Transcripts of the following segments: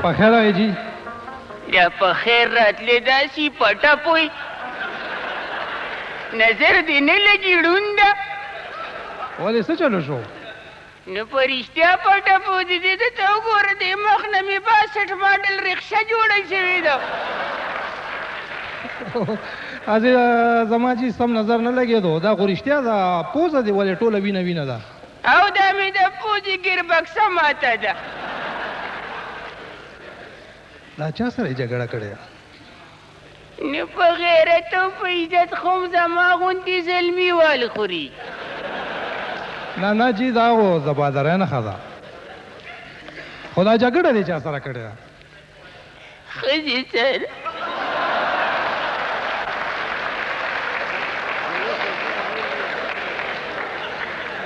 په خیر راغی جی. یا په خیر راتلې داسې پټه پوی نظر دې نه لګي ړوند ده. ولې څه چلو شو؟ نو په رښتیا پټه پوه دې دې ته وګوره دې مخ نه مې 62 ماډل رکشه جوړه شوې ده. ازې زما چې سم نظر نه لګېدو دا خو رښتیا ده پوزه دې ولې ټوله وینه وینه ده او دا مې د پوزې ګیربکسه ماته ده. دا چا سره یې جګړه کړې ده؟ نو په غیرت او په عزت خو هم زما غوندې زلمي وال خوري. نه نه جی دا خو زبادره نښه ده خو دا جګړه دې چا سره کړې ده؟ ښځې سره.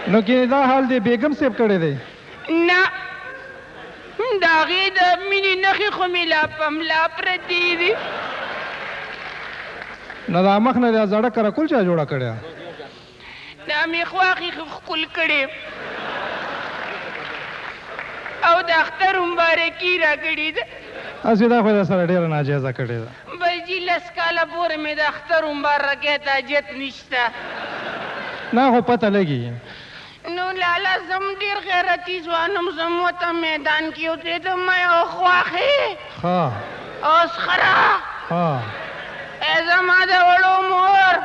نو کې دا حال دې بیګم صاحب کړی دی؟ نه د هغې د مینې نښې خو مې لا په ملا پرتې دي. نو دا مخ نه دا زړه کرکول چا جوړه کړې؟ دا مې خواښې ښکل کړې او د اختر مبارکي راکړې ده. هسې دا خو در سره ډېره ناجایزه کړې ده. بس جي 10 کاله پورې مې د اختر مبارکۍ ته حاجت نشته. نه خو پته لګي. نو لالا زم ډېر غیرتي ځوانم زم ورته میدان کې اوسېدم او خواښې او سخره ای زما د وړو مور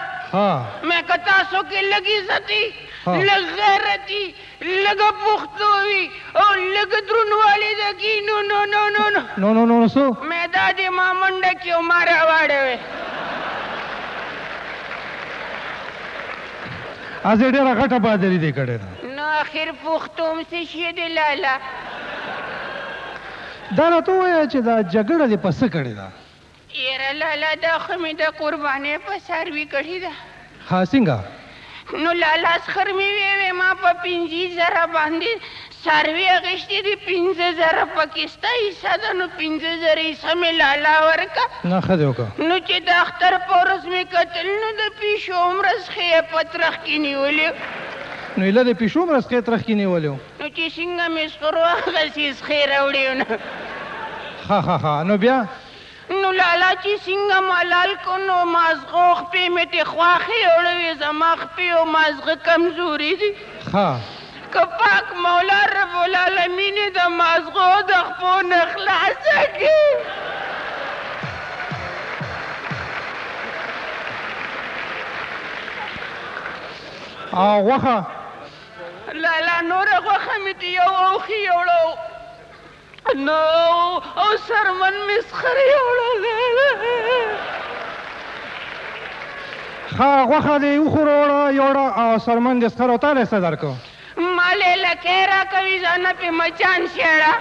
مې که تاسو کې لږ عزتي لږ غیرتي لږه پښتو وي او لږ درونوالی دکي نو نو نو نو نو نو نو نو څه مې دا دې ما منډه کې او ما راواړوې. هسې ډېره غټه بادري دې کړې ده. نو آخر پښتو هم څه شی دی لالا؟ دا راته ووایه چې دا جګړه دې په څه کړې ده؟ یاره لالا دا خو مې د قربانۍ په څاروي کړې ده. ها څنګه؟ نو لالا سخر مې ویې ما په 50,000 باندې څاروي اخیستې دي 50,000 پکې ستا حصه ده نو 50,000 حصه مې لالا ورکړه. نه ښه دې وکړه. نو چې د اختر په ورځ مې کتل نو د پیشو مرسخې یې په ترخ کې نیولې. نو ایله د پیشو مرسخې ترخ کې نیولې وو؟ نو چې څنګه مې سخرو هغسې سخې راوړې نو ها نو بیا؟ نو لالا چې څنګه ملال کو نو مازغو خپې مې تې خواښې وړوې زما خپې او مازغه کمزوري دي. که پاک مولا رب العالمین د مازغو د خپو نه خلاصه کړي. او غوښه؟ لالا نوره غوښه مې تې یو اوښي یوړو نو او سرمن مې سخرې وړله. ښه غوښه دې وخوړه یوړه او سرمن دې سخر او تا دې څه درکړو؟ ما لیلکۍ راکوي ځانه پې مچان شېړه.